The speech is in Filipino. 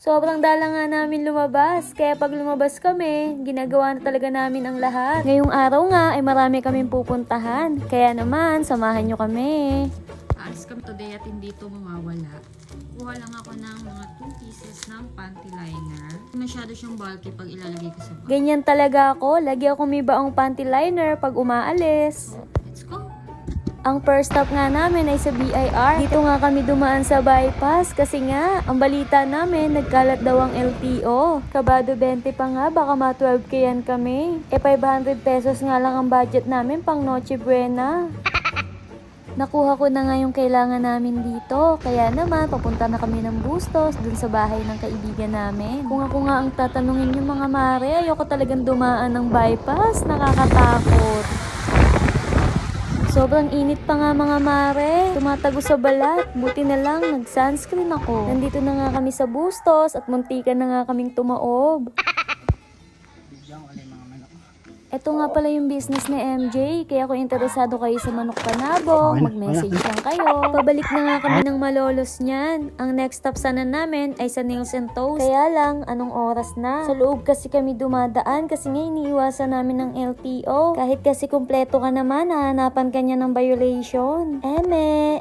Sobrang dala nga namin lumabas, kaya pag lumabas kami, ginagawa na talaga namin ang lahat. Ngayong araw nga ay marami kaming pupuntahan, kaya naman samahan nyo kami. Alis kami today at hindi ito mawawala. Kuha lang ako ng mga 2 pieces ng panty liner. Masyado siyang bulky pag ilalagay ko sa bag. Ganyan talaga ako, lagi ako may baong panty liner pag umaalis. Let's go! Ang first stop nga namin ay sa BIR. Dito nga kami dumaan sa bypass kasi nga, ang balita namin, nagkalat daw ang LTO. Kabado 20 pa nga, baka ma-12K yan kami. 500 pesos nga lang ang budget namin pang Noche Buena. Nakuha ko na nga yung kailangan namin dito. Kaya naman, papunta na kami ng Bustos, dun sa bahay ng kaibigan namin. Kung ako nga ang tatanungin yung mga mare, ayoko talagang dumaan ng bypass. Nakakatakot. Sobrang init pa nga mga mare. Tumatago sa balat. Buti na lang, nag-sunscreen ako. Nandito na nga kami sa Bustos at muntikan na nga kaming tumaob. Ito nga pala yung business ni MJ, kaya kung interesado kayo sa manok panabong, mag-message lang kayo. Pabalik na nga kami ng Malolos niyan. Ang next stop sana namin ay sa Nails and Toes. Kaya lang, anong oras na? Sa loob kasi kami dumadaan kasi nga iniiwasan namin ng LTO. Kahit kasi kumpleto ka naman, hahanapan ka niya ng violation. Eme!